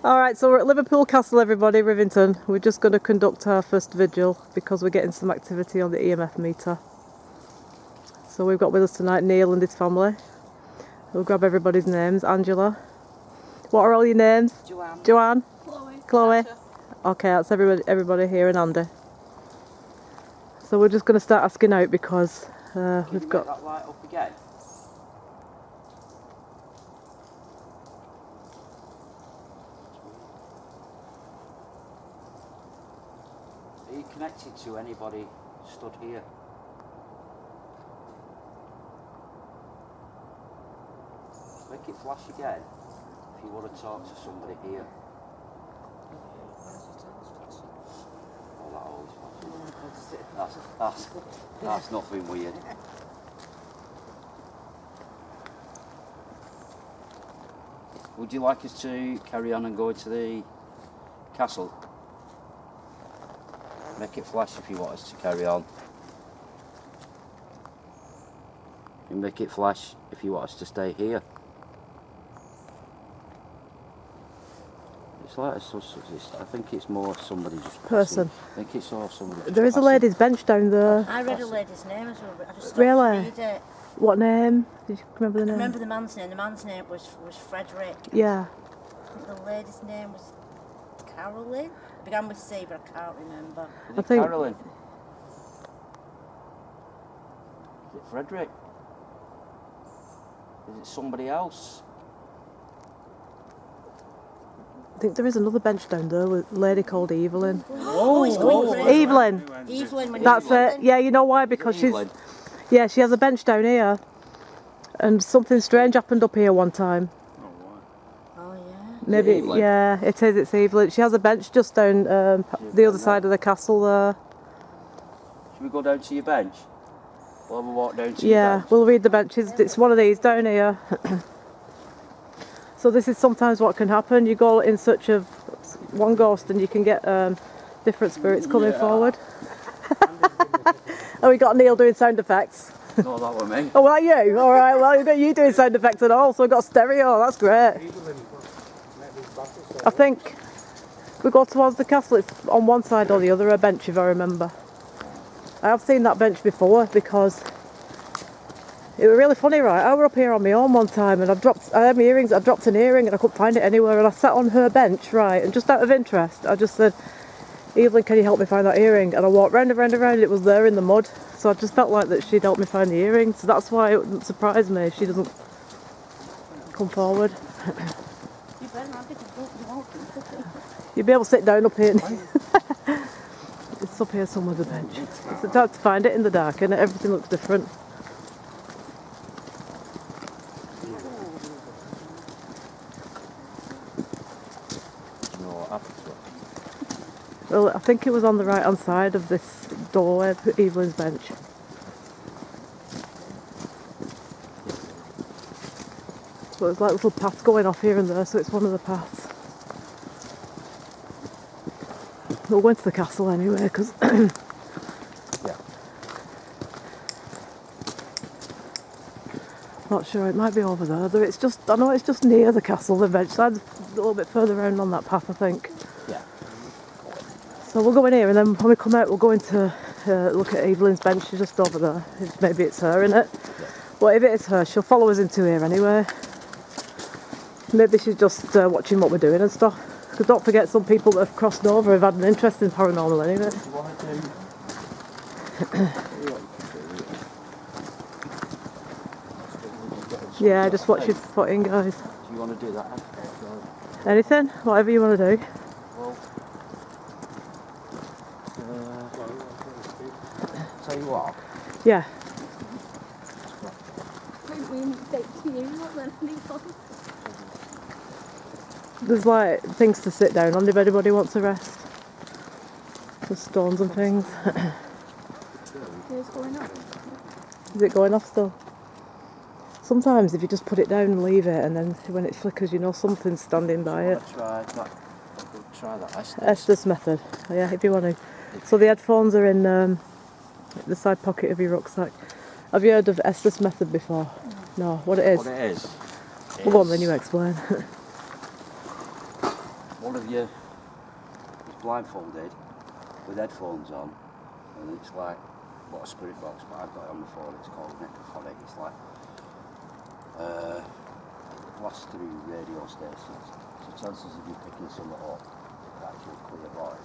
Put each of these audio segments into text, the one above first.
Alright, so we're at Liverpool Castle, everybody, Rivington. We're just going to conduct our first vigil because we're getting some activity on the EMF meter. So we've got with us tonight Neil and his family. We'll grab everybody's names. Angela. What are all your names? Joanne. Joanne? Chloe? Natasha. Okay, that's everybody here and Andy. So we're just going to start asking out because we've got... that light up again? Are you connected to anybody stood here? Make it flash again if you want to talk to somebody here. Oh, that always flashes. That's nothing weird. Would you like us to carry on and go to the castle? Make it flash if you want us to carry on. You make it flash if you want us to stay here. It's like I think it's more somebody just Person. I think it's all somebody. There is a ladies' bench down there. I read a lady's name as well, but I just stopped Really? to read it. What name? Did you remember the I name? remember the man's name. The man's name was Frederick. Yeah. I think the lady's name was Caroline. It began with C, but I can't remember. Is I it think- Carolyn? Is it Frederick? Is it somebody else? I think there is another bench down there with a lady called Evelyn. Oh, it's going crazy. Evelyn! Evelyn. When That's Evelyn. it. Yeah, you know why? Because she's... England. Yeah, she has a bench down here. And something strange happened up here one time. Oh yeah. Maybe, Evelyn? yeah, it is, it's Evelyn. She has a bench just down the other side of the castle there. Should we go down to your bench? We'll have a walk down to your Yeah, bench. we'll read the benches. It's one of these down here. So this is sometimes what can happen. You go in search of one ghost and you can get different spirits coming forward. Oh, we got Neil doing sound effects. No, that were me. Oh, well, you? All right, well, you've got you doing sound effects and all, so we've got stereo. That's great. I think we go towards the castle. It's on one side or the other, a bench, if I remember. I have seen that bench before because it was really funny, right? I was up here on my own one time and I had my earrings, I dropped an earring and I couldn't find it anywhere and I sat on her bench, right, and just out of interest, I just said, Evelyn, can you help me find that earring? And I walked round and round and round, it was there in the mud, so I just felt like that she'd help me find the earring, so that's why it wouldn't surprise me if she doesn't come forward. You better not get the walk. You'll be able to sit down up here. It's up here somewhere, the bench. It's hard to find it in the dark and everything looks different. Do you know what happened to it? Well, I think it was on the right hand side of this doorway, Evelyn's bench. So there's like little paths going off here and there, so it's one of the paths. We'll go into the castle anyway, because Yeah. not sure, it might be over there. It's just, I know it's just near the castle, the bench side's a little bit further around on that path, I think. Yeah. So we'll go in here and then when we come out we'll go into look at Evelyn's bench. She's just over there. Maybe it's her, innit? Yeah. Well, if it is her, she'll follow us into here anyway. Maybe she's just watching what we're doing and stuff. Because don't forget, some people that have crossed over have had an interest in paranormal anyway. Do you want to do... Yeah, just watch your footing, guys. Do you want to do that? Anything? Whatever you want to do. Well, tell you what. Yeah. There's like things to sit down on if anybody wants to rest. There's stones and things. What's going on? Is it going off still? Sometimes if you just put it down and leave it and then when it flickers you know something's standing by it. Try that Estes method. Yeah, if you want to. So the headphones are in the side pocket of your rucksack. Have you heard of Estes method before? No, what it is? What it is? Well, go on then, you explain. one of you is blindfolded with headphones on, and it's like what a spirit box, but I've got it on my phone. It's called necrophonic. It's like blast through radio stations. So chances of you picking something up, it's actually clear voice.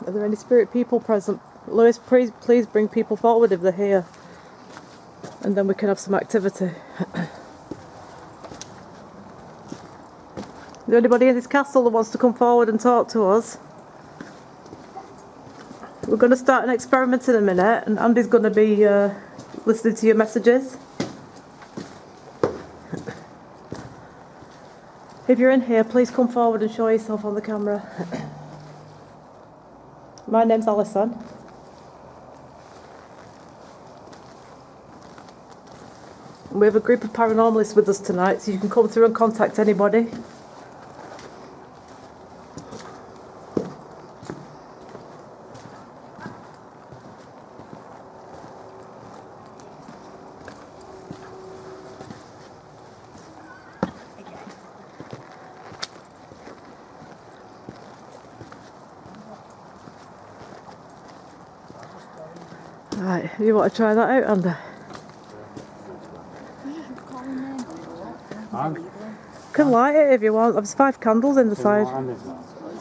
Are there any spirit people present? Lewis, please bring people forward if they're here. And then we can have some activity. Is there anybody in this castle that wants to come forward and talk to us? We're going to start an experiment in a minute, and Andy's going to be listening to your messages. If you're in here, please come forward and show yourself on the camera. My name's Alison. We have a group of paranormalists with us tonight, so you can come through and contact anybody. Right, you want to try that out, Andy? Can light it if you want. There's 5 candles in the side. It's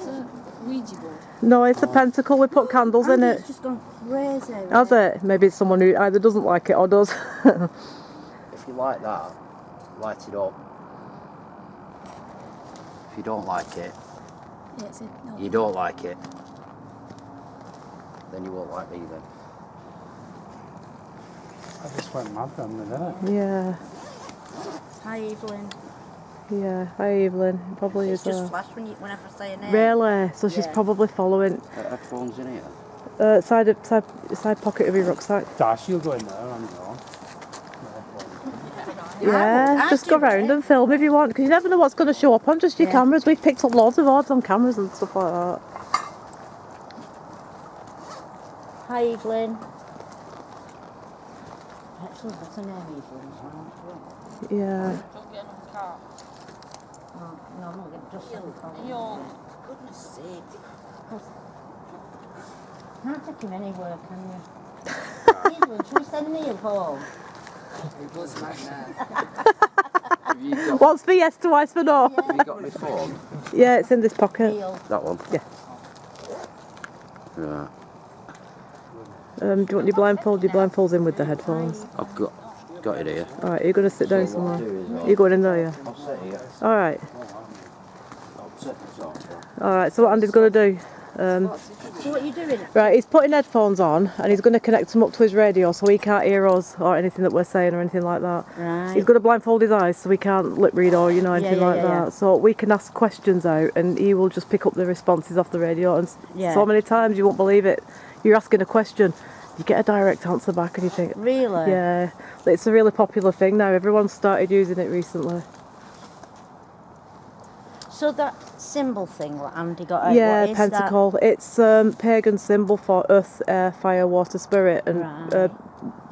a Ouija board. No, it's a pentacle. We put candles in it. It's just gone crazy. Has it? Maybe it's someone who either doesn't like it or does. If you like that, light it up. If you don't like it, Yeah, it's a, no. you don't like it, then you won't like me then. I just went mad then, didn't it? Yeah, Hi, Evelyn. yeah. Hi, Evelyn. Probably It's is. just flash whenever I say a name. Really? So she's Yeah. probably following. Headphones in here? Side pocket of your rucksack. Dash, you'll go in there on your own. Yeah, I'd just do go round it. and film if you want, because you never know what's going to show up on just your Yeah. cameras. We've picked up loads of odds on cameras and stuff like that. Hi, Evelyn. Actually, what's her name, Evelyn? Yeah. Oh, no, I'm not going to just say it. Goodness sake. Can't take him anywhere, can you? Evelyn, should we send Neil home? It was like that. Once for yes, twice for no. Have you got my phone? Yeah, it's in this pocket. Neil. That one? Yeah. Yeah. Do you want your blindfold? Your blindfold's in with the headphones. I've got it here. Alright, you're going to sit down So what I'll somewhere. do is You're going in there, yeah? I'll sit here. Alright. I'll set this on. Alright, so what Andy's going to do... So what are you doing? right, he's putting headphones on and he's going to connect them up to his radio so he can't hear us or anything that we're saying or anything like that. Right. He's going to blindfold his eyes so he can't lip read or, anything yeah, like yeah, that. yeah. So we can ask questions out and he will just pick up the responses off the radio. And Yeah. so many times you won't believe it. You're asking a question, you get a direct answer back and you think, Really? yeah, it's a really popular thing now. Everyone's started using it recently. So that symbol thing that Andy got out, Yeah, what is pentacle. It's pagan symbol for earth, air, fire, water, spirit, and Right.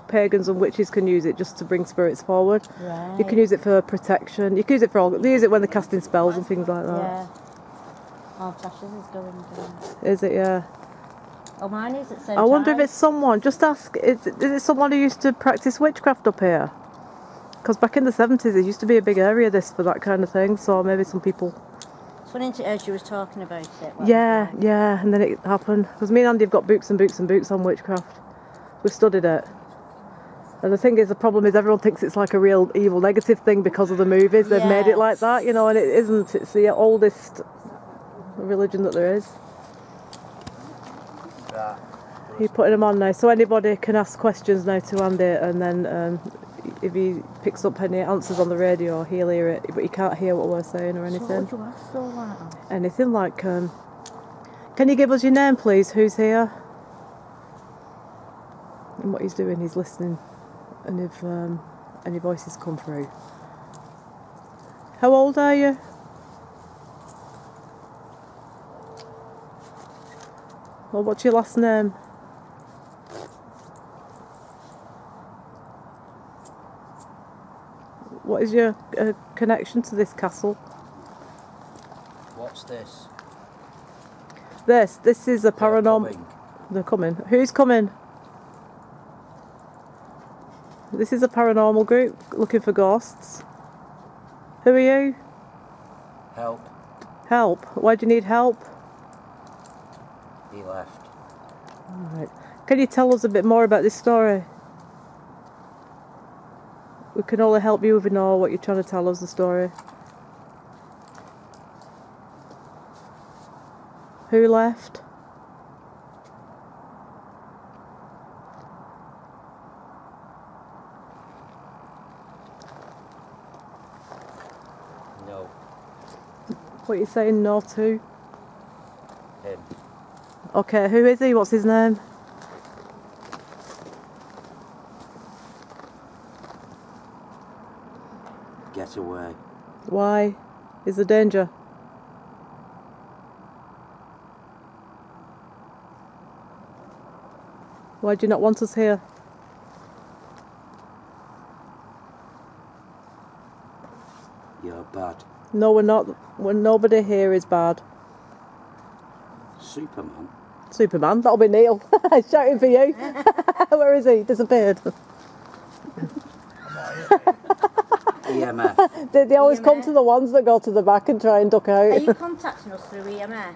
pagans and witches can use it just to bring spirits forward. that? Right. You can use it for protection. You can use it for all. They use it when they're casting spells and things like that. Yeah. Oh, Tasha's is going down. Is it? Yeah. Oh, mine is at the same I wonder if time. it's someone. Just ask. Is it someone who used to practice witchcraft up here? Because back in the 70s, there used to be a big area this for that kind of thing. So maybe some people. It's funny to as you was talking about it. Yeah, yeah. And then it happened because me and Andy have got books and books and books on witchcraft. We've studied it. And the thing is, the problem is everyone thinks it's like a real evil negative thing because of the movies. They've made it like that, and it isn't. It's the oldest religion that there is. You're putting them on now, so anybody can ask questions now to Andy, and then if he picks up any answers on the radio, he'll hear it, but he can't hear what we're saying or So anything. what would you ask all that? Anything like, can you give us your name, please? Who's here? And what he's doing, he's listening, and if any voices come through. How old are you? Well, what's your last name? What is your connection to this castle? What's this? This is a They're paranormal. coming. They're coming. Who's coming? This is a paranormal group looking for ghosts. Who are you? Help. Help. Why do you need help? He left. Right. Can you tell us a bit more about this story? We can only help you if we know what you're trying to tell us, the story. Who left? No. What are you saying no to? Him. Okay, who is he? What's his name? Get away. Why? Is there danger? Why do you not want us here? You're bad. No, we're not. Nobody here is bad. Superman. Superman, that'll be Neil. Shouting for you. Where is he? Disappeared. EMF. They always come EMF. to the ones that go to the back and try and duck Are out. you contacting us through EMF?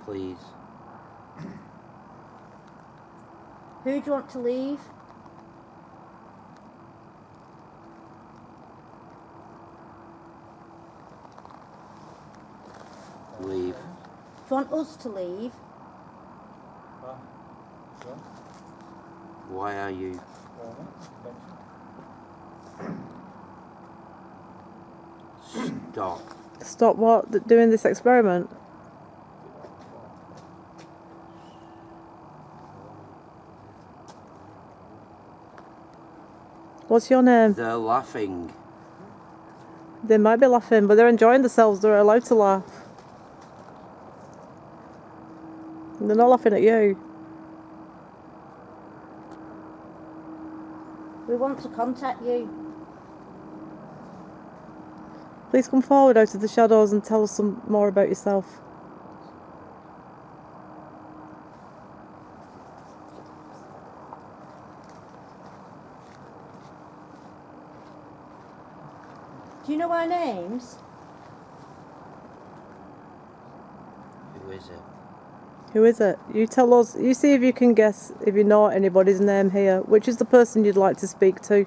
Please. Who do you want to leave? Leave. Do you want us to leave? Why are you? Stop. Stop what? Doing this experiment? What's your name? They're laughing. They might be laughing, but they're enjoying themselves. They're allowed to laugh. They're not laughing at you. We want to contact you. Please come forward out of the shadows and tell us some more about yourself. Do you know our names? Who is it? Who is it? You tell us. You see if you can guess, if you know anybody's name here. Which is the person you'd like to speak to?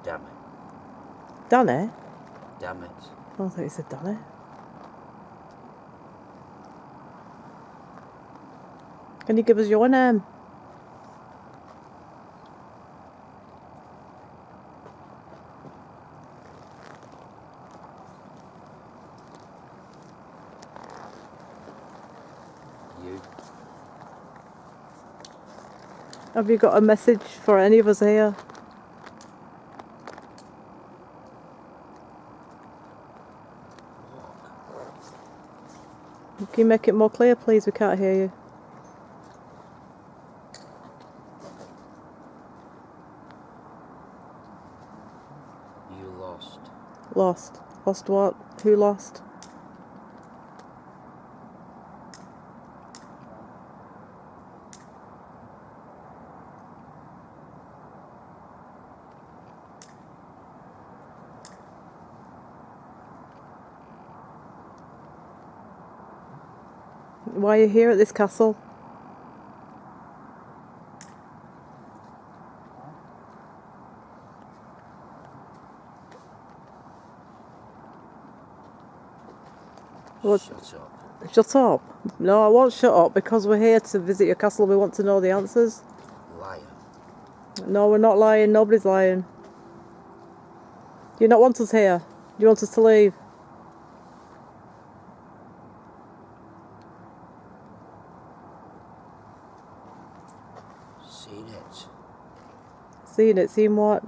Damn it. Danny? Damn it. I thought you said Danny. Can you give us your name? You. Have you got a message for any of us here? Can you make it more clear, please? We can't hear you. You lost. Lost. Lost what? Who lost? Why are you here at this castle? What? Shut up. Shut up. No, I won't shut up because we're here to visit your castle. We want to know the answers. Liar. No, we're not lying. Nobody's lying. Do you not want us here? Do you want us to leave? Seen it. Seen it? Seen what?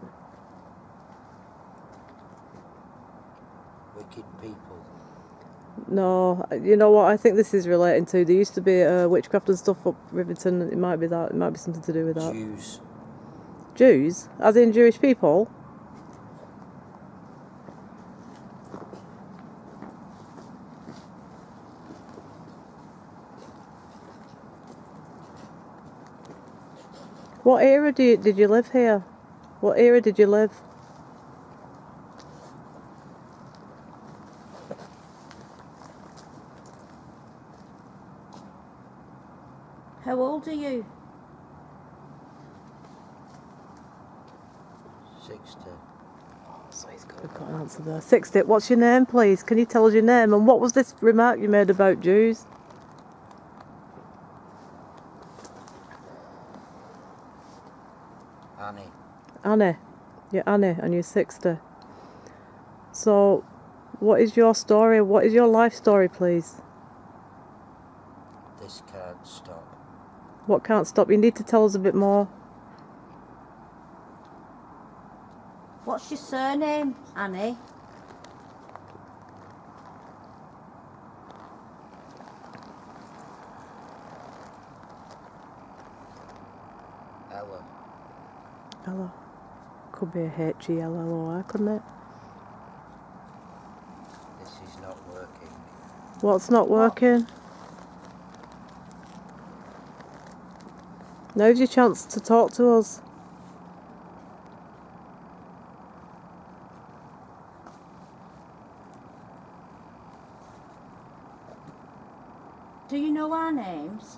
No, you know what? I think this is relating to. There used to be witchcraft and stuff up Rivington. It might be that. It might be something to do with that. Jews. Jews, as in Jewish people. What era did you live here? What era did you live? How old are you? 60. So we've got an answer there. 60. What's your name, please? Can you tell us your name? And what was this remark you made about Jews? Annie. Annie. You're Annie and you're 60. So, what is your story? What is your life story, please? This can't stop. What can't stop? You need to tell us a bit more. What's your surname, Annie? Ella. Ella. Could be a H-E-L-L-O-R, couldn't it? This is not working. What's not working? Now's your chance to talk to us. Do you know our names?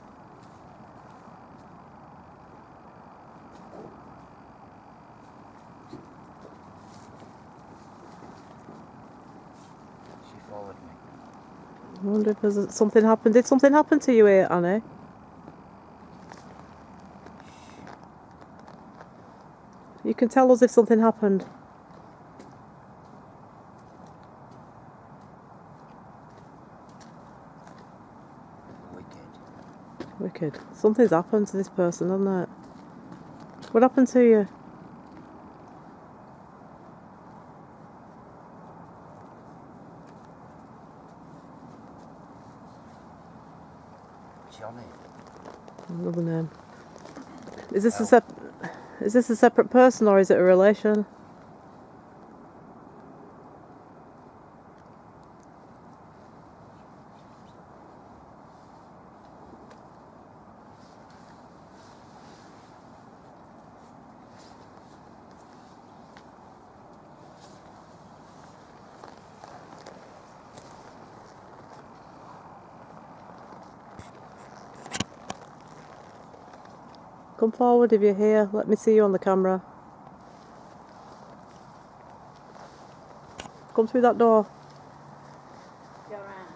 She followed me. I wonder if there's something happened. Did something happen to you here, Annie? You can tell us if something happened. Wicked. Wicked. Something's happened to this person, hasn't it? What happened to you? Johnny. Another name. Is this a separate person or is it a relation? Come forward if you're here. Let me see you on the camera. Come through that door. You're right,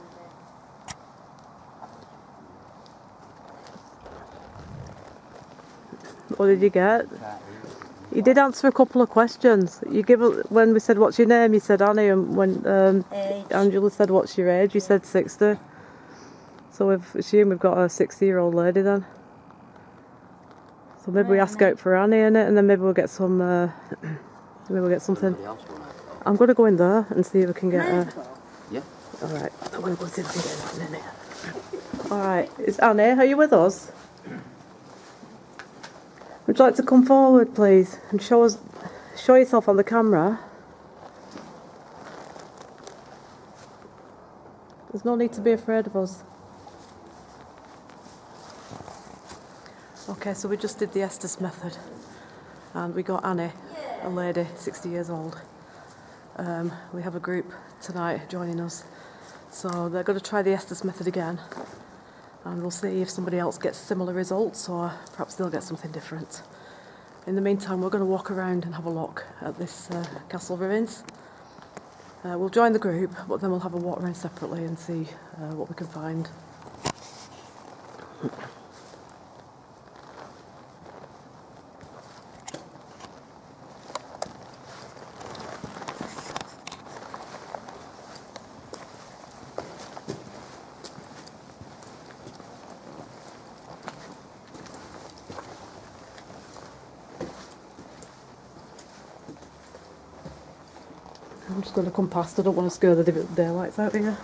What did you get? Can't hear You did answer a couple of questions. When we said what's your name, you said Annie, and when Age. Angela said what's your age, you said 60. So we've assumed we've got a 60-year-old lady then. So maybe we ask out for Annie in it, and then maybe we'll get some. Maybe we'll get something. Anybody else want to? I'm going to go in there and see if I can get her. Yeah. All right, I'm going to go see if I can get her in there. All right, is Annie? Are you with us? Would you like to come forward, please, and show yourself on the camera? There's no need to be afraid of us. Okay, so we just did the Estes method, and we got Annie, a lady, 60 years old. We have a group tonight joining us, so they're going to try the Estes method again, and we'll see if somebody else gets similar results, or perhaps they'll get something different. In the meantime, we're going to walk around and have a look at this Castle Ruins. We'll join the group, but then we'll have a walk around separately and see what we can find. I'm just going to come past. I don't want to scare the daylights out here.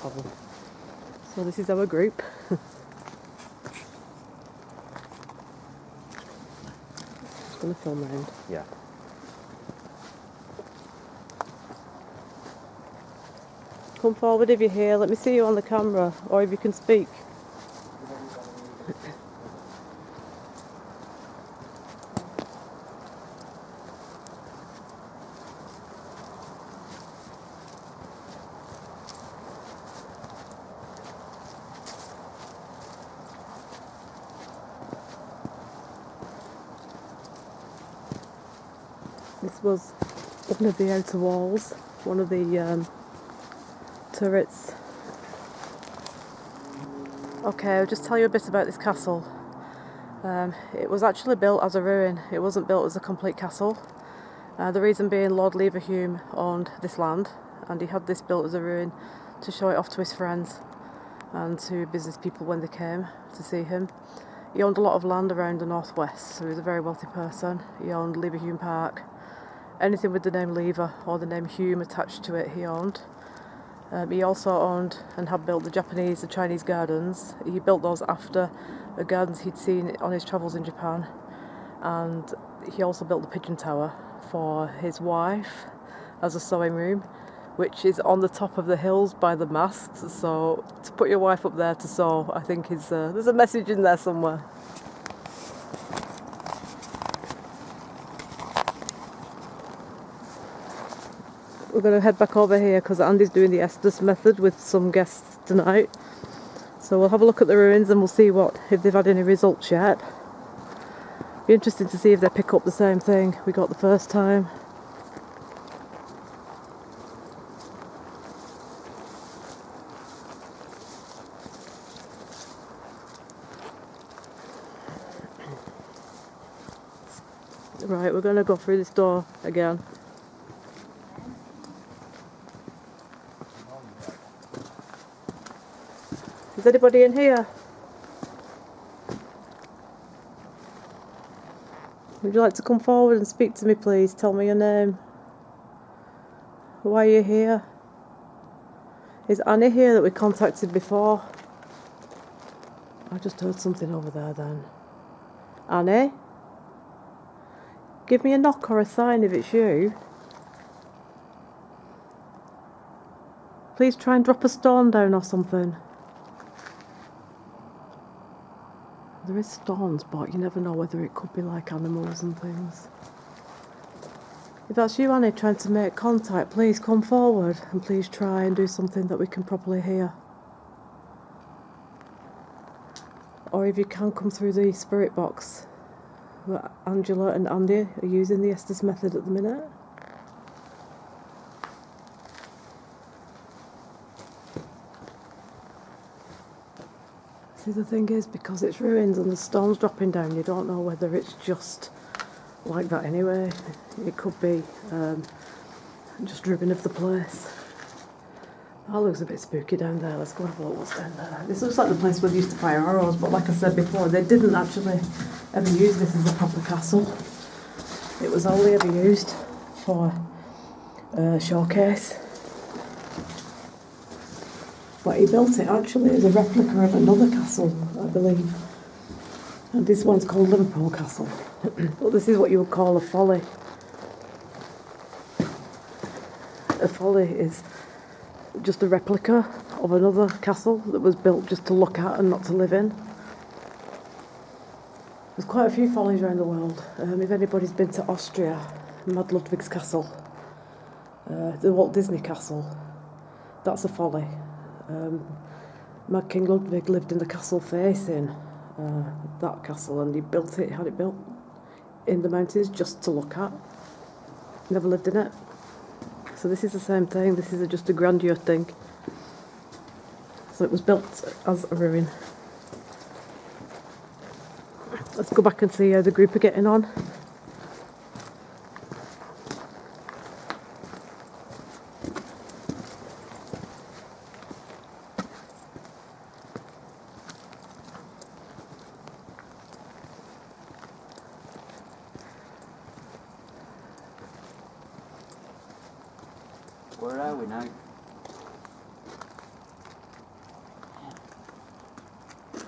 problem. So this is our group. Just going to film round. Yeah. Come forward if you're here. Let me see you on the camera, or if you can speak. This was one of the outer walls, one of the turrets. Okay, I'll just tell you a bit about this castle. It was actually built as a ruin. It wasn't built as a complete castle. The reason being Lord Leverhulme owned this land, and he had this built as a ruin to show it off to his friends and to business people when they came to see him. He owned a lot of land around the northwest, so he was a very wealthy person. He owned Leverhulme Park. Anything with the name Lever or the name Hume attached to it, he owned. He also owned and had built the Japanese and Chinese gardens. He built those after the gardens he'd seen on his travels in Japan. And he also built the Pigeon Tower for his wife as a sewing room, which is on the top of the hills by the masts. So to put your wife up there to sew, I think is there's a message in there somewhere. We're going to head back over here because Andy's doing the Estes method with some guests tonight. So we'll have a look at the ruins and we'll see if they've had any results yet. Be interesting to see if they pick up the same thing we got the first time. Right, we're going to go through this door again. Is anybody in here? Would you like to come forward and speak to me, please? Tell me your name. Why are you here? Is Annie here that we contacted before? I just heard something over there then. Annie? Give me a knock or a sign if it's you. Please try and drop a stone down or something. There is stones, but you never know whether it could be like animals and things. If that's you, Annie, trying to make contact, please come forward and please try and do something that we can properly hear. Or if you can come through the spirit box. Angela and Andy are using the Estes method at the minute. See, the thing is, because it's ruins and the stone's dropping down, you don't know whether it's just like that anyway. It could be just ruin of the place. That looks a bit spooky down there. Let's go and have a look what's down there. This looks like the place where they used to fire arrows, but like I said before, they didn't actually ever use this as a proper castle. It was only ever used for showcase. But he built it actually as a replica of another castle, I believe. And this one's called Liverpool Castle. But this is what you would call a folly. A folly is just a replica of another castle that was built just to look at and not to live in. There's quite a few follies around the world. If anybody's been to Austria, Mad Ludwig's castle, the Walt Disney Castle, that's a folly. Mad King Ludwig lived in the castle facing that castle, and he had it built in the mountains just to look at. Never lived in it. So this is the same thing. This is just a grandeur thing. So it was built as a ruin. Let's go back and see how the group are getting on. Where are we now?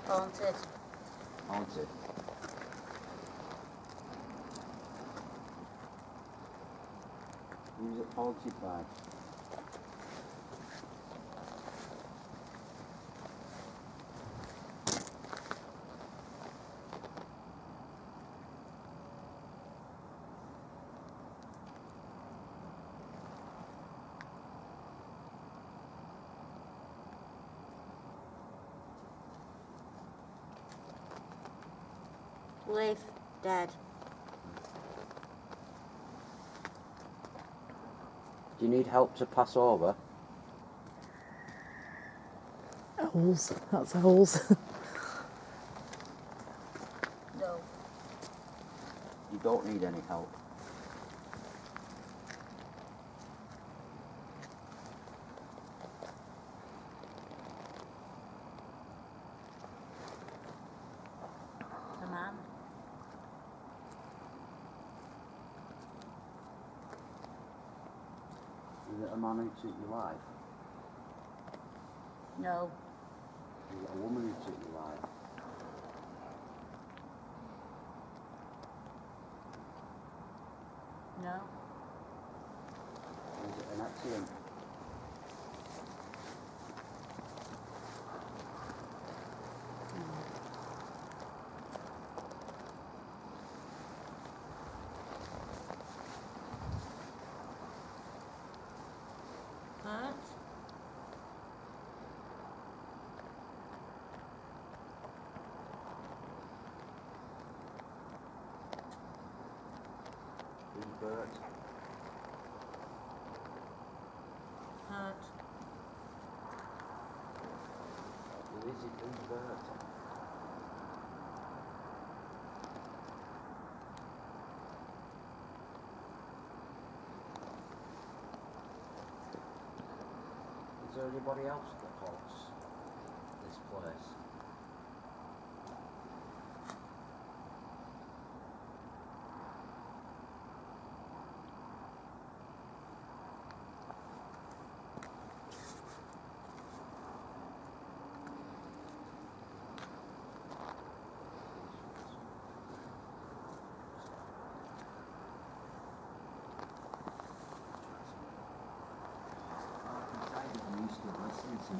Haunted. Haunted. Who's it haunted by? Live. Dead. Do you need help to pass over? Owls. That's owls. No. You don't need any help. A man. Is it a man who took your life? No. Is it a woman who took your life? No. Is it an accident? Hurt. Who's Bert? Hurt. Who is it? Who's Bert? Is there anybody else that haunts this place?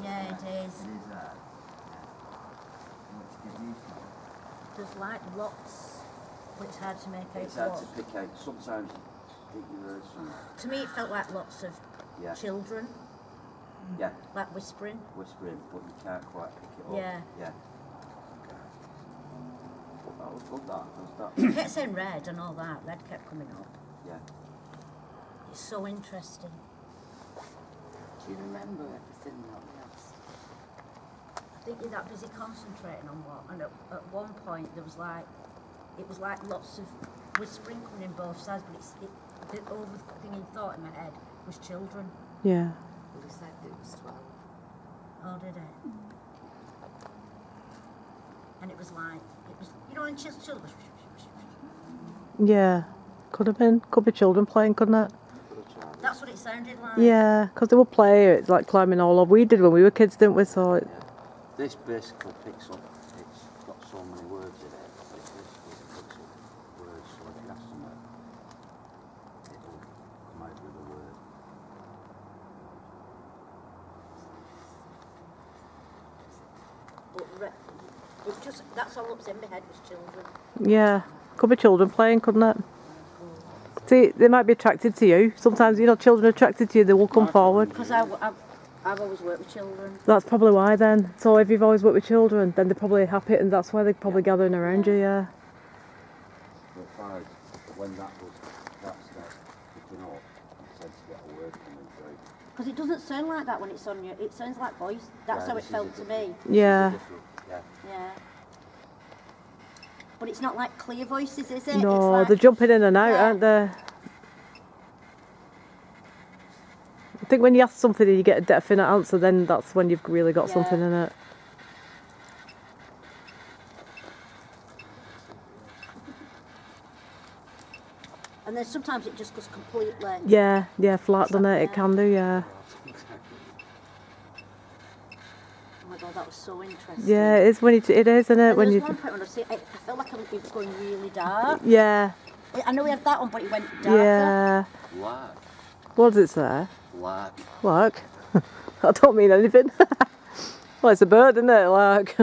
Yeah, it is. It is that. Let's get used to it. There's like lots, but it's hard to make out It's hard what. to pick out. Sometimes you think you heard some. To me, it felt like lots of Yeah. children, Yeah. like whispering. Whispering, but you can't quite pick it up. Yeah. Yeah. But that was good, that. It kept saying red and all that. Red kept coming up. Yeah. It's so interesting. Do you remember everything that we asked? I think you're that busy concentrating on what. And at one point there was like, it was like lots of whispering coming in both sides, but the overthinking thought in my head was children. Yeah. Well, he said it was 12. Oh, did it? And it was like, and children. Yeah. Could have been. Could be children playing, couldn't it? That's what it sounded like. Yeah, because they would play it, like climbing all over. We did when we were kids, didn't we? So it, Yeah. This basically picks up, it's got so many words in it, but it basically picks up words, so if you ask them it, it'll come out with a word. But it just, that's all that was in my head was children. yeah, could be children playing, couldn't it? See, they might be attracted to you. Sometimes, children are attracted to you, they will come forward. Because I've always worked with children. That's probably why then. So if you've always worked with children, then they're probably happy and that's why they're probably gathering around you, yeah. But when that starts picking up, it tends to get a word coming through. Because it doesn't sound like that when it's on you. It sounds like voice. That's Yeah, how it this is felt a to different- me. Yeah. Yeah. Yeah. But it's not like clear voices, is it? No, it's like, they're jumping in and out, Yeah. aren't they? I think when you ask something and you get a definite answer, then that's when you've really got Yeah. something in it. And then sometimes it just goes completely. Yeah, flat, doesn't it? It Yeah. can do, yeah. Oh my god, that was so interesting. Yeah, it is when it is, isn't it? And When there you. was one point when I felt like it was going really dark. Yeah. I know we had that one, but it went darker. Yeah. Lark. What does it say? Lark. Lark? I don't mean anything. Well, it's a bird, isn't it? Lark.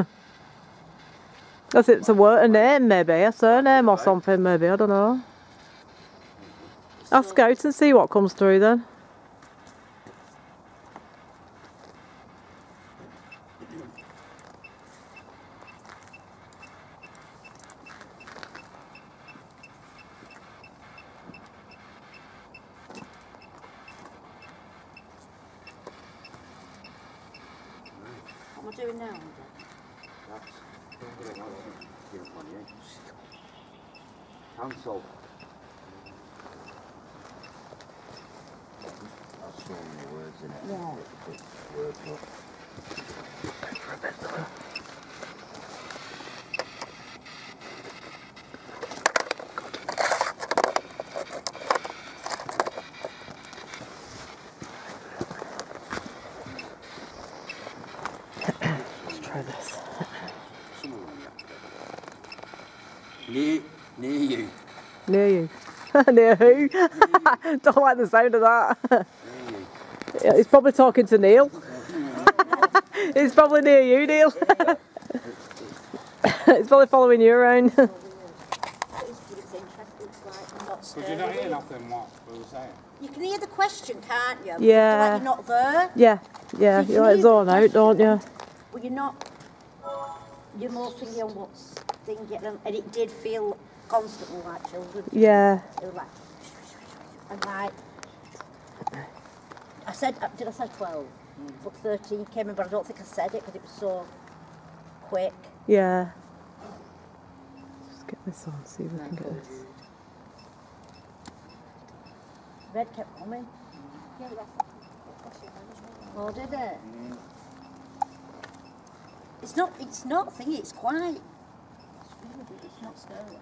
That's it's a word, a name maybe, a surname or something maybe. I don't know. Ask out and see what comes through then. What am I doing now? Cancel. That's so many words in it. Yeah. Words up. Let's try this. Near you. Near you. Near who? Don't like the sound of that. Near you. Yeah, he's probably talking to Neil. He's probably near you, Neil. He's probably following you around. It's interesting. It's like not Because you don't hear scary. nothing what we were saying. You can hear the question, can't you? Yeah. Like you're not there. Yeah, yeah, You you like can zone hear out, the don't you? Well, you're not. You're more thinking on what's thinking, and it did feel constantly like children. Yeah, It was like, and like, I said, did I say 12? But 13 came in, but I don't think I said it because it was so quick. yeah. Just get this on, see if we can get this. Red kept coming. Yeah, oh, did it? It's not thingy, it's quiet. It's not scary.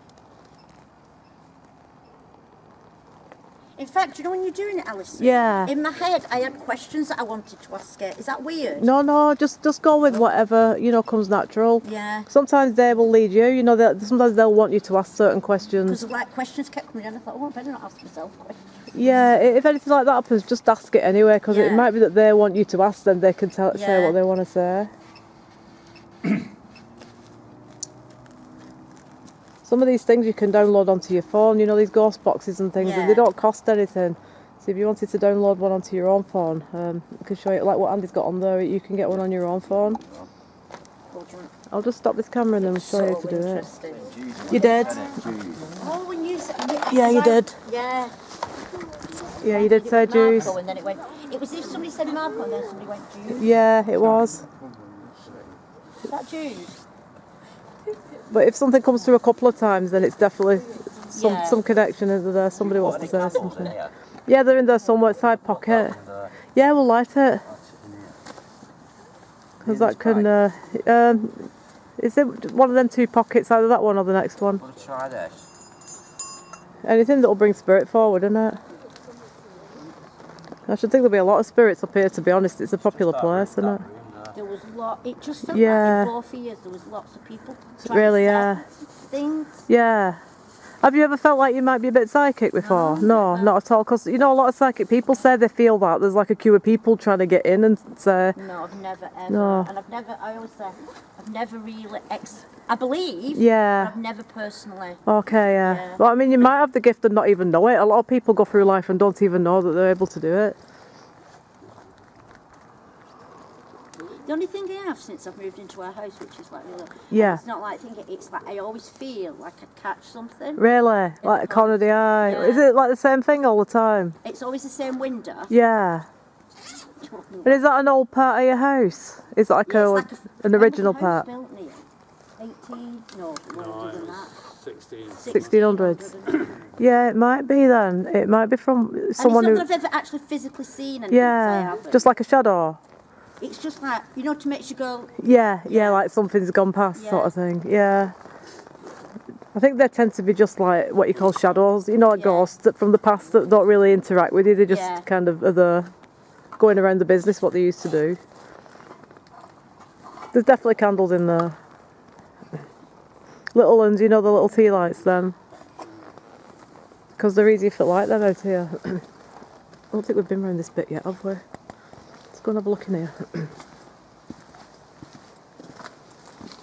In fact, you know when you're doing it, Alison? Yeah. In my head, I had questions that I wanted to ask it. Is that weird? No, just go with whatever, comes natural. Yeah. Sometimes they will lead you, sometimes they'll want you to ask certain questions. Because like questions kept coming in, I thought, oh, I better not ask myself questions. Yeah, if anything like that happens, just ask it anyway, because it Yeah. might be that they want you to ask them, they can say Yeah. what they want to say. Some of these things you can download onto your phone, these ghost boxes and things, and Yeah. they don't cost anything. So if you wanted to download one onto your own phone, I can show you, like what Andy's got on there, you can get one on your own phone. Well, do you want- I'll just stop this camera and then we'll show you so to do it. interesting. You did? Oh, when you said... Yeah, you did. Yeah. Yeah, you did It say went Jews. Marco, and then it went... It was if somebody said Marco and then somebody went Jews. Yeah, it was. Is that Jews? But if something comes through a couple of times, then it's definitely Yeah. some connection into there. Somebody wants to say Candles in something. here. Yeah, they're in there somewhere, side pocket. Yeah, we'll light it. Because that can... is it one of them two pockets, either that one or the next one? Want to try this? Anything that'll bring spirit forward, isn't it? I should think there'll be a lot of spirits up here, to be honest. It's a popular place, isn't it? There was a lot... It just felt Yeah. like in both ears there was lots of people Really, trying yeah. to say things. Yeah. Have you ever felt like you might be a bit psychic before? No, not at all. Because, a lot of psychic people say they feel that. There's like a queue of people trying to get in and say... No, I've never ever... No. And I always say, I've never really... I believe, Yeah. but I've never personally... Okay, yeah. Yeah. Well, I mean, you might have the gift and not even know it. A lot of people go through life and don't even know that they're able to do it. The only thing I have since I've moved into our house, which is like really... Yeah. It's not like thinking, it's like I always feel like I catch something. Really? Like a corner of the eye? Yeah. Is it like the same thing all the time? It's always the same window. Yeah. And is that an old part of your house? Is that like, Yeah, a, it's like an when was original the house part? built near? 18? No, older than that. 16. 1600s. Yeah, it might be then. It might be from And someone it's who... not that I've ever actually physically seen anything. 'cause I Yeah, haven't. just like a shadow. It's just like, to make you go... Yeah, like something's gone past sort Yeah. of thing. Yeah. I think they tend to be just like what you call shadows, like Yeah. ghosts that from the past that don't really interact with you. They just Yeah. kind of are there going around the business what they used to do. There's definitely candles in there. Little ones, you know, the little tea lights then. Because they're easy to light them out here. I don't think we've been around this bit yet, have we? Let's go and have a look in here.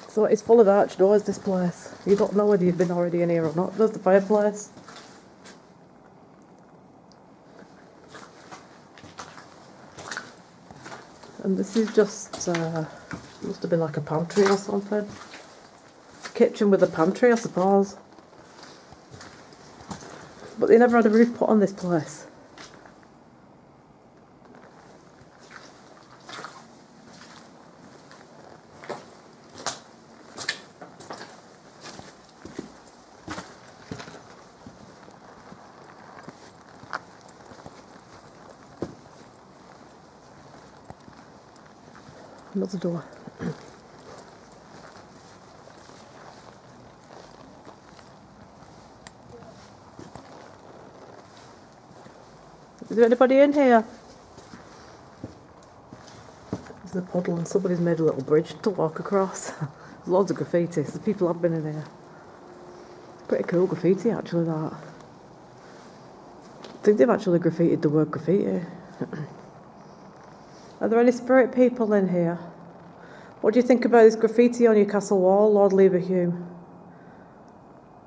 So it's full of arch doors, this place. You don't know whether you've been already in here or not. There's the fireplace. And this is just, must have been like a pantry or something. Kitchen with a pantry, I suppose. But they never had a roof put on this place. Another door. Is there anybody in here? There's a puddle and somebody's made a little bridge to walk across. There's loads of graffiti, so people have been in here. Pretty cool graffiti actually, that. I think they've actually graffitied the word graffiti. Are there any spirit people in here? What do you think about this graffiti on your castle wall, Lord Leverhulme?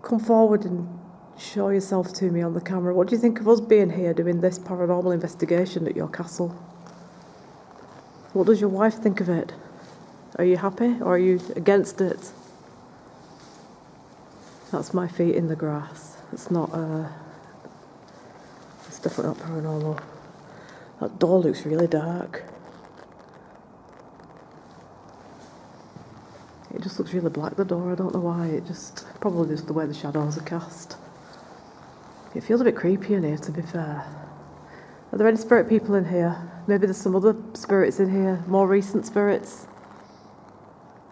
Come forward and show yourself to me on the camera. What do you think of us being here doing this paranormal investigation at your castle? What does your wife think of it? Are you happy or are you against it? That's my feet in the grass. It's not, it's definitely not paranormal. That door looks really dark. It just looks really black, the door. I don't know why. It just, probably just the way the shadows are cast. It feels a bit creepy in here, to be fair. Are there any spirit people in here? Maybe there's some other spirits in here, more recent spirits.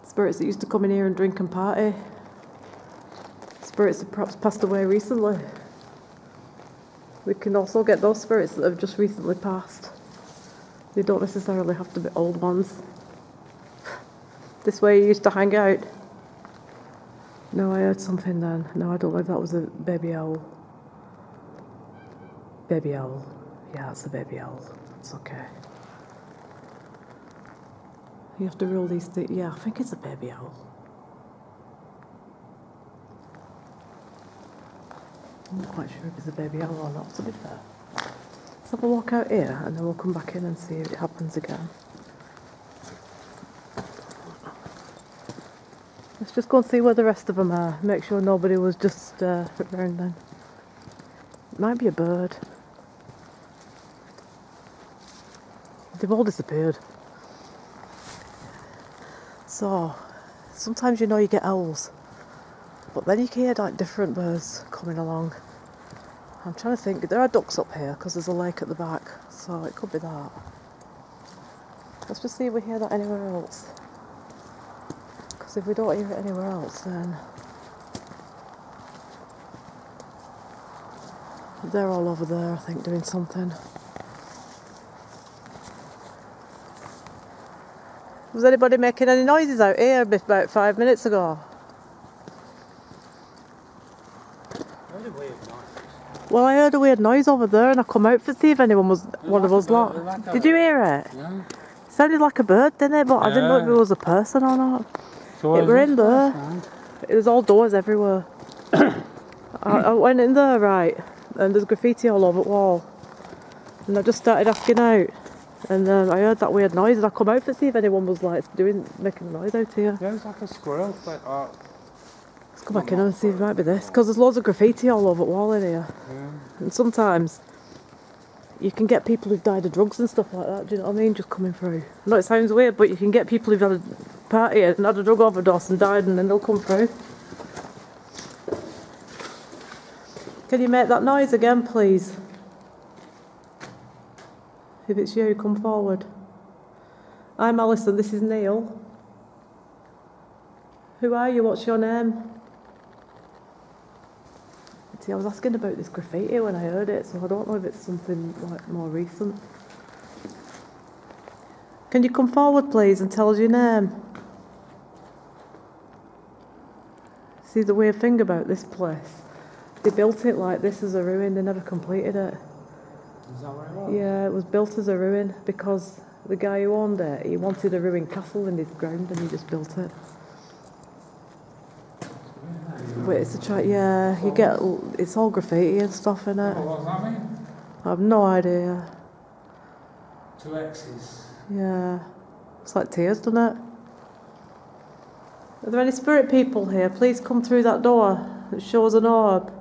Spirits that used to come in here and drink and party. Spirits that perhaps passed away recently. We can also get those spirits that have just recently passed. They don't necessarily have to be old ones. This way you used to hang out. No, I heard something then. No, I don't know if that was a baby owl. Baby owl. Yeah, it's a baby owl. It's okay. You have to rule these things. Yeah, I think it's a baby owl. I'm not quite sure if it's a baby owl or not, to be fair. Let's have a walk out here and then we'll come back in and see if it happens again. Let's just go and see where the rest of them are. Make sure nobody was just around then. It might be a bird. They've all disappeared. So, sometimes you know you get owls. But then you can hear like different birds coming along. I'm trying to think, there are ducks up here because there's a lake at the back. So it could be that. Let's just see if we hear that anywhere else. Because if we don't hear it anywhere else, then they're all over there, I think, doing something. Was anybody making any noises out here about 5 minutes ago? Well, I heard a weird noise over there and I come out to see if anyone was one of us lot. Did you hear it? Yeah. It sounded like a bird, didn't it? But I didn't know if it was a person or not. So it were in there. There's all doors everywhere. I went in there, right, and there's graffiti all over the wall. And I just started asking out. And I heard that weird noise and I come out to see if anyone was like making a noise out here. Yeah, it's like a squirrel. Like, let's go back in and see if it might be this. Because there's loads of graffiti all over the wall in here. Yeah. And sometimes you can get people who've died of drugs and stuff like that, do you know what I mean? Just coming through. I know it sounds weird, but you can get people who've had a party and had a drug overdose and died and then they'll come through. Can you make that noise again, please? If it's you, come forward. I'm Alison, this is Neil. Who are you? What's your name? See, I was asking about this graffiti when I heard it, so I don't know if it's something like more recent. Can you come forward, please, and tell us your name? See, the weird thing about this place, they built it like this as a ruin, they never completed it. Is that where it was? Yeah, it was built as a ruin because the guy who owned it, he wanted a ruined castle in his ground and he just built it. Wait, it's a try. Yeah, you get, it's all graffiti and stuff in it. What does that mean? I have no idea. 2 X's. Yeah, it's like tears, doesn't it? Are there any spirit people here? Please come through that door that shows an orb.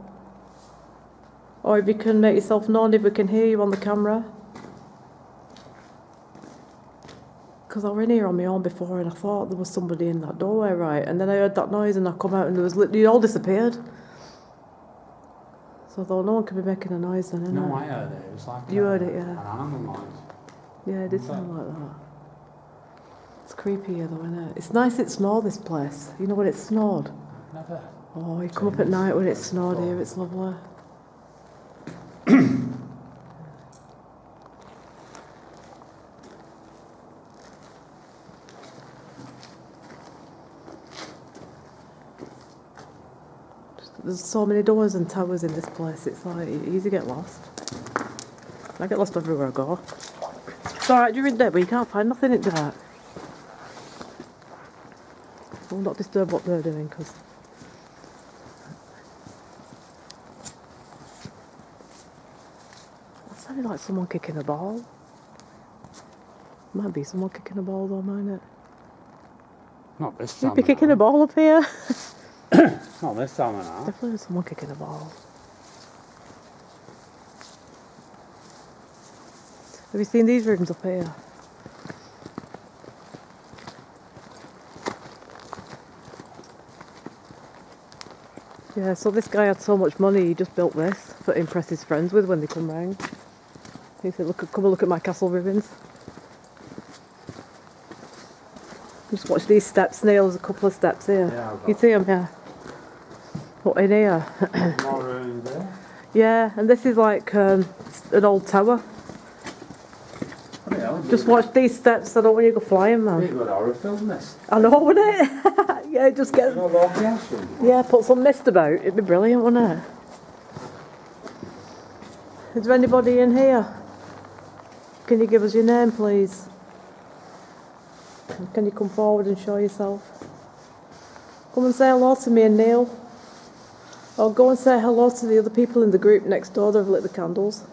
Or if you can make yourself known, if we can hear you on the camera. Because I was in here on my own before and I thought there was somebody in that doorway, right? And then I heard that noise and I come out and there was literally, all disappeared. So I thought no one could be making a noise then, innit? No, I heard it. It was like You heard it, yeah. an animal noise. Yeah, it did sound like that. It's creepy here though, isn't it? It's nice it snowed, this place. You know when it snowed? Never. Oh, you come up at night when it snowed here, it's lovely. There's so many doors and towers in this place, it's like easy to get lost. I get lost everywhere I go. It's alright during the day, but you can't find nothing in dark. We'll not disturb what they're doing, because... That sounded like someone kicking a ball. Might be someone kicking a ball though, mightn't it? Not this time. You'd be kicking a ball up here. Not this time and a half. Definitely someone kicking a ball. Have you seen these rooms up here? Yeah, so this guy had so much money, he just built this to impress his friends with when they come round. He said, "Look, come and look at my castle ruins." Just watch these steps, Neil. There's a couple of steps here. Yeah, I've got You see them, yeah. What in here? More room there. Yeah, and this is like an old tower. Just watch these steps. I don't want you to go flying, man. You've got horror film this. I know, wouldn't it? Yeah, just get. No, the obvious. Yeah, put some mist about. It'd be brilliant, wouldn't it? Is there anybody in here? Can you give us your name, please? Can you come forward and show yourself? Come and say hello to me and Neil. Or go and say hello to the other people in the group next door that have lit the candles.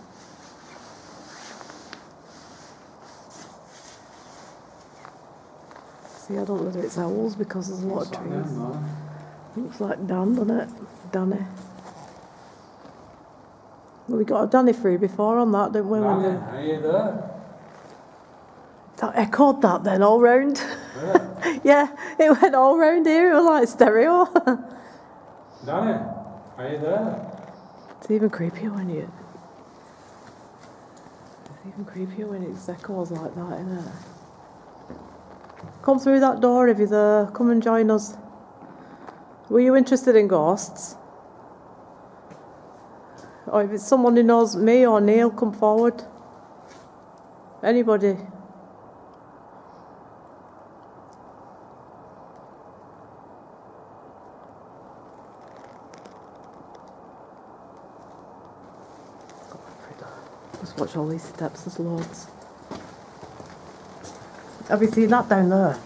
See, I don't know whether it's owls because there's a lot of trees. Looks like Dan, doesn't it? Danny. Well, we got a Danny free before on that, didn't we? Danny, are you there? That echoed that then all round. Yeah. Yeah, it went all round here. It was like stereo. Danny, are you there? It's even creepier when you... It's even creepier when it echoes like that, isn't it? Come through that door if you're there. Come and join us. Were you interested in ghosts? Or if it's someone who knows me or Neil, come forward. Anybody. Just watch all these steps, there's loads. Have you seen that down there?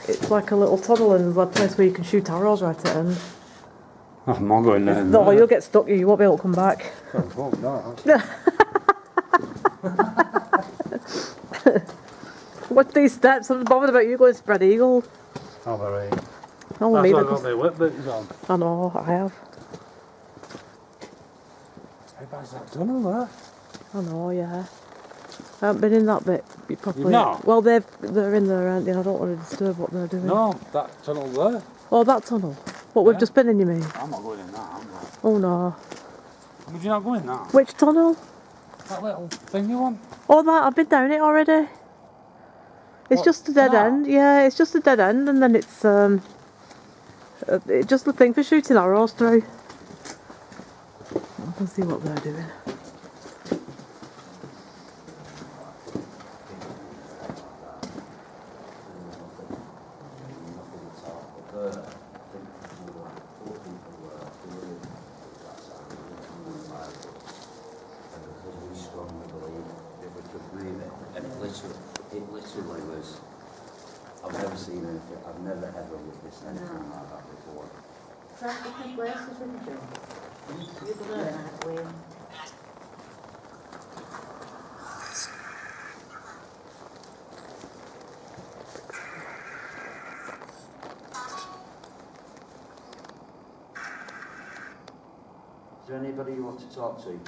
It's like a little tunnel and there's a place where you can shoot arrows right at the end. I'm not going there. No, you'll get stuck here, you won't be able to come back. Oh, no. Watch these steps, I'm bothered about you going spread eagle. Oh, very. Oh, That's me, why I because- got the whip boots on. I know, I have. How bad's that tunnel there? I know, yeah. I haven't been in that bit properly. You've not? Well, they're in there, aren't they? I don't want to disturb what they're doing. No, that tunnel there. Oh, that tunnel. What, we've Yeah. just been in, you mean? I'm not going in that, am I? Oh, no. Would you not go in that? Which tunnel? That little thing you want? Oh, that, I've been down it already. It's What, just a dead that? end. Yeah, it's just a dead end, and then it's just the thing for shooting arrows through. I can see what they're doing. never seen anything, I've never ever witnessed anything like that before. Try to pick places with the jump. You learn how to wheel. Is there anybody you want to talk to?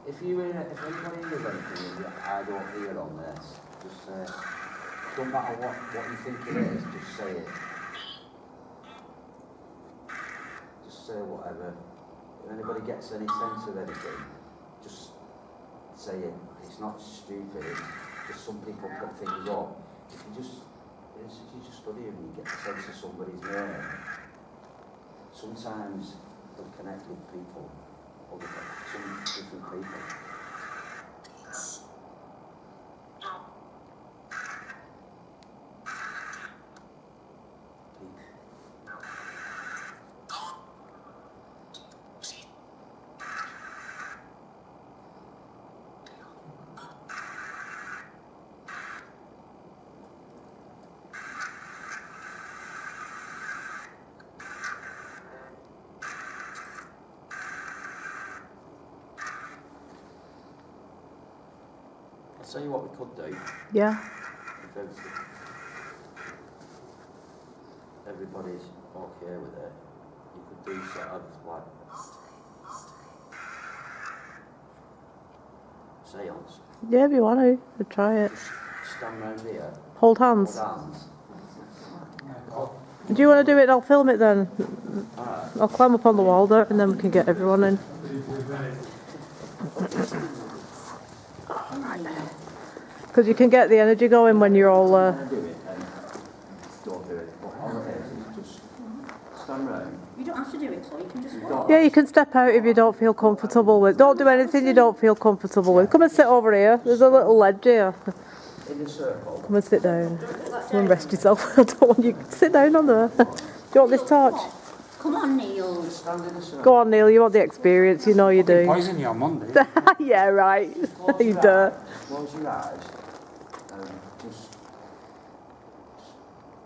If anybody hears anything that I don't hear on this, just say, don't matter what you think it is, just say it. Just say whatever. If anybody gets any sense of anything, just say it. It's not stupid, it's just some people put things up. If you just study them and you get the sense of somebody's name, sometimes they'll connect with people. Some different people. I'll tell you what we could do. Yeah. If everybody's okay with it, you could do sort of like seance. Yeah, if you want to, we'll try it. Just stand round here, Hold hands. hold hands. Do you want to do it? I'll film it then. Alright. I'll climb up on the wall there and then we can get everyone in. Because you can get the energy going when you're all... Do it and don't do it. But all it is just stand round. You don't have to do it, Chloe, you can just walk. Yeah, you can step out if you don't feel comfortable with. Don't do anything you don't feel comfortable with. Come and sit over here. There's a little ledge here. In a circle. Come and sit down. Come and rest yourself. I don't want you to sit down on there. Do you want this torch? Come on, Neil. Stand in a circle. Go on, Neil. You want the experience. You know you do. Poison you on Monday. Yeah, right. Close You your do. eyes. Close your eyes. And just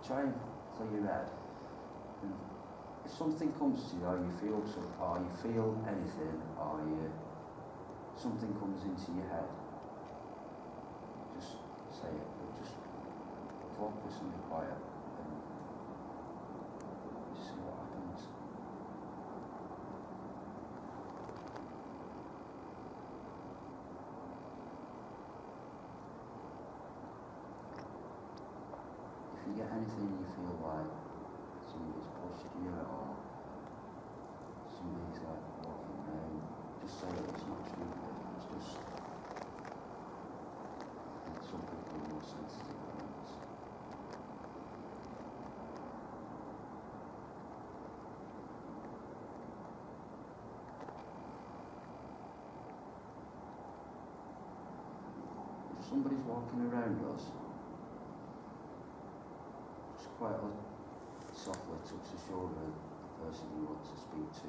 try and clear your head. And if something comes to you, or you feel anything, or something comes into your head, just say it. But just focus and be quiet, and just see what happens. If you get anything you feel like somebody's pushed you or somebody's like walking around, just say it. It's not stupid. It's just some people are more sensitive than others. If somebody's walking around us, just quietly, softly touch the shoulder of the person you want to speak to.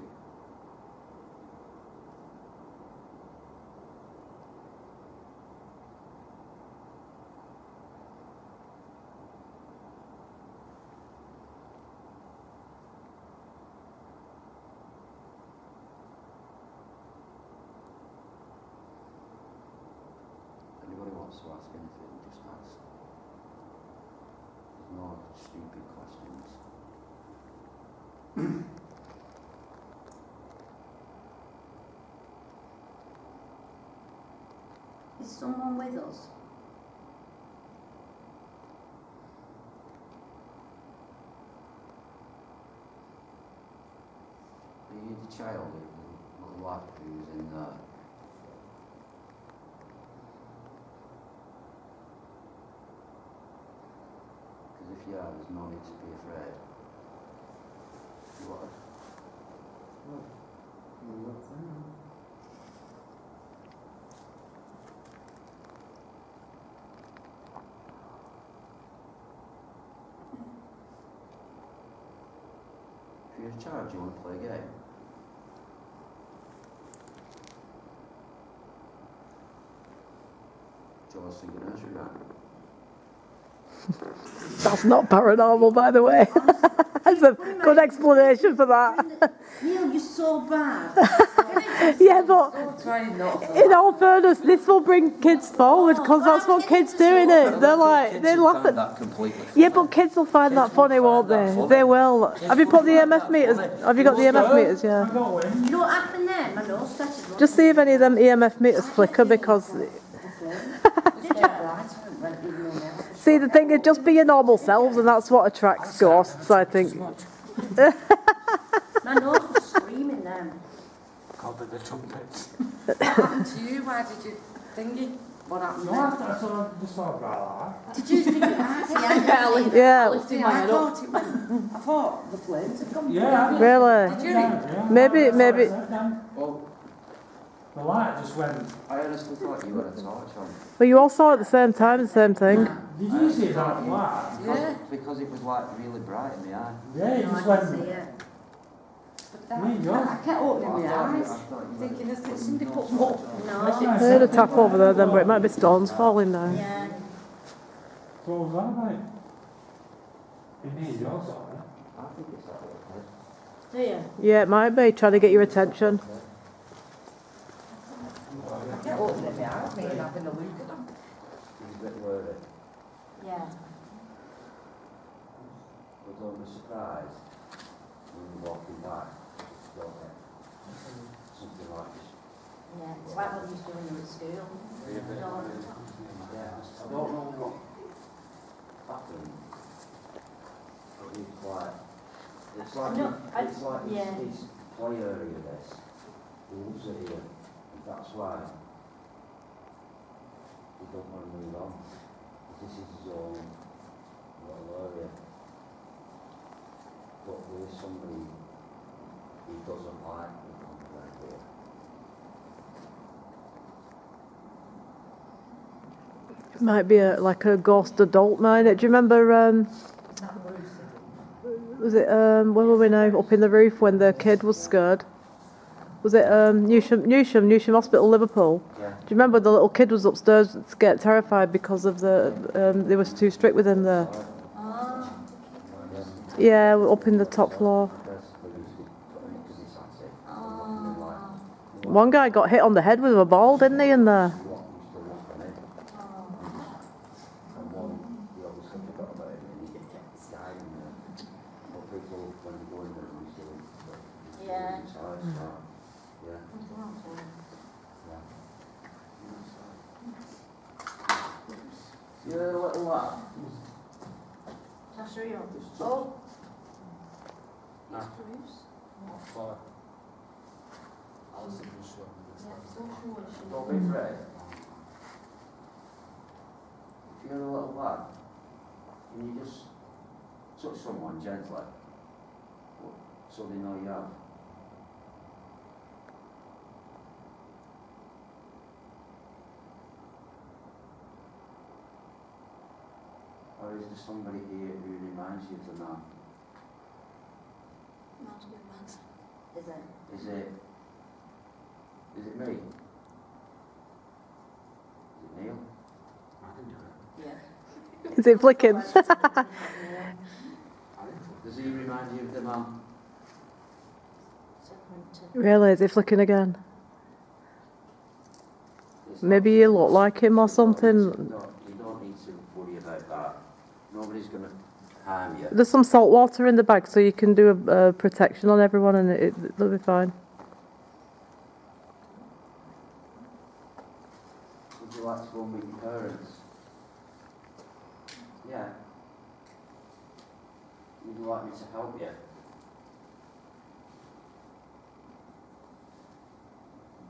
If anybody wants to ask anything, just ask. There's no stupid questions. Is someone with us? Are you the child, the little lad who's in there? Because if you are, there's no need to be afraid. You are. If you're a child, do you want to play a game? George sing a nursery rhyme? That's not paranormal, by the way. That's a good explanation for that. Neil, you're so bad. Yeah, but I'm trying not to. in all fairness, this will bring kids forward because that's what kids do, innit? They're like, they laugh at. that completely funny. Yeah, but kids will find that funny, won't they? They will. Have you put the EMF meters? Have you got the EMF meters? I Yeah. got one. You know what happened there? My nose started running. Just see if any of them EMF meters flicker because. See, the thing is, just be your normal selves, and that's what attracts ghosts, I think. My nose was screaming then. Can't be the trumpets. What happened to you? Why did you thingy? What happened No, then? I saw just saw a guy Did you think it was? Yeah, I thought it went. I thought the flames had gone. Yeah. really. Did you? Yeah. Maybe- maybe- Well, The light just went. I honestly thought you had a torch on. But you all saw at the same time, the same thing. Did you see that light? Yeah. Because it was like really bright in the eye. Yeah, it No, just I didn't went. see it. But that, Me, yours. I kept opening my eyes, I thought you thinking, is there somebody put more? No. I heard a tap over there then, but it might be stones falling down. Yeah. So what was that about? It needs yours on it. I think it's that little head. Do you? Yeah, it might be, trying to get your attention. I kept opening my eyes, thinking having a look at them. He's a bit worried. Yeah. But don't be surprised when you're walking back. Don't get something like this. Yeah. It's like what you used to do when you were at school. No. Yeah, I don't know what happened. But it's like, No, yeah. it's play area this. He loves it here. And that's why he don't want to move on. This is his own little area. But there is somebody who doesn't like the around here. It might be like a ghost adult mine. Do you remember, was it, where were we now? Up in the roof when the kid was scared? Was it Newsham Hospital, Liverpool? Yeah. Do you remember the little kid was upstairs scared, terrified because of they was too strict with him there? Oh. Yeah, up in the top floor. Oh. One guy got hit on the head with a ball, didn't he, in there? Yeah. You're a little lad. Shall I show you? Oh. Ah. It's Bruce. Sorry. Yeah, so sure. Don't be afraid. If you're a little lad, can you just touch someone gently? So they know you have. Or is there somebody here who reminds you of the man? Is it? Is it me? Is it Neil? I can do it. Yeah. Is it flicking? Does he remind you of the man? Really, is it flicking again? It's Maybe not- you look like him or something. You don't need to worry about that. Nobody's going to harm you. There's some salt water in the bag, so you can do a protection on everyone, and it'll be fine. Would you like to go and meet your parents? Yeah. Would you like me to help you?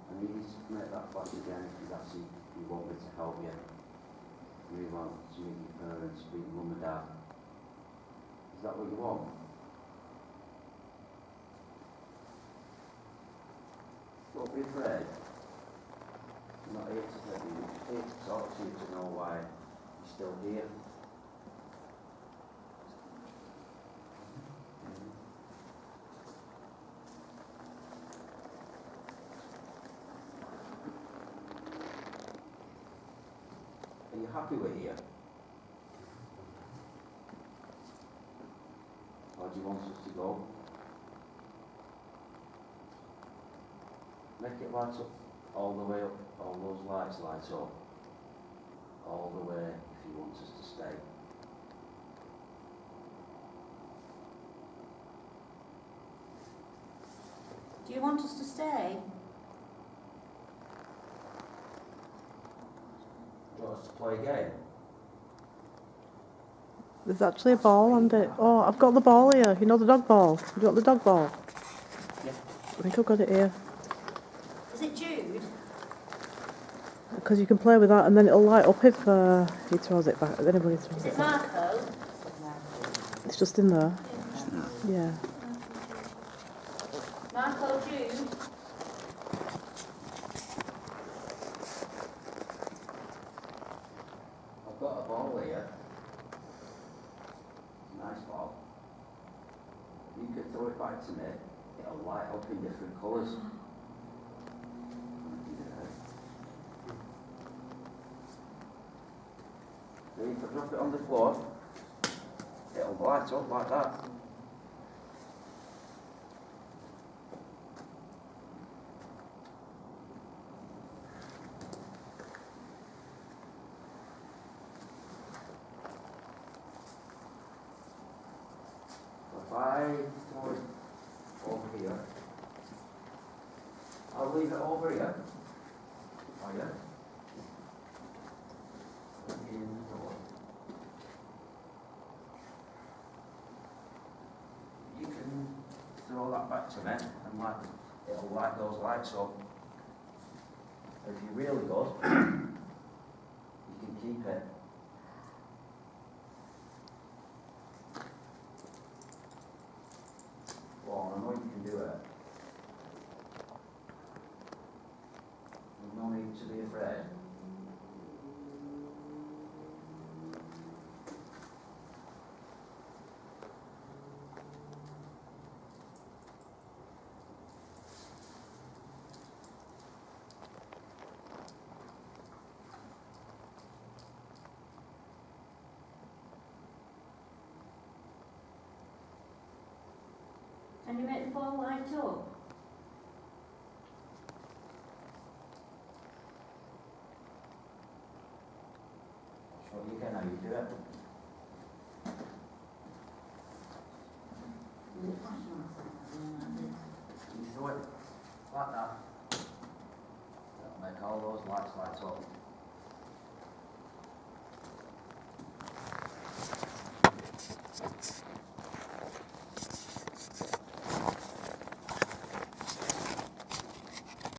I need you to make that flash again if you want me to help you. You want to meet your parents, meet your mum and dad. Is that what you want? Don't be afraid. I'm not here to hurt you. I'm here to talk to you to know why you're still here. happy with you? Or do you want us to go? Make it light up all the way up, all those lights light up. All the way if you want us to stay. Do you want us to stay? Do you want us to play a game? There's actually a ball and it. Oh, I've got the ball here. You know the dog ball? Do you want the dog ball? Yeah. I think I've got it here. Is it Jude? Because you can play with that and then it'll light up if he throws it back. Anybody throws Is it it back. Marco? It's just in there. Yeah. Marco, Jude? I've got a ball here. Nice ball. You could throw it back to me. It'll light up in different colours. Then you can drop it on the floor. It'll light up like that. If I throw it over here, I'll leave it over here. Oh yeah. In the door. You can throw that back to me and it'll light those lights up. If you're really good, you can keep it. Well, I know you can do it. There's no need to be afraid. Can you make the ball light up? Show you again how you do it.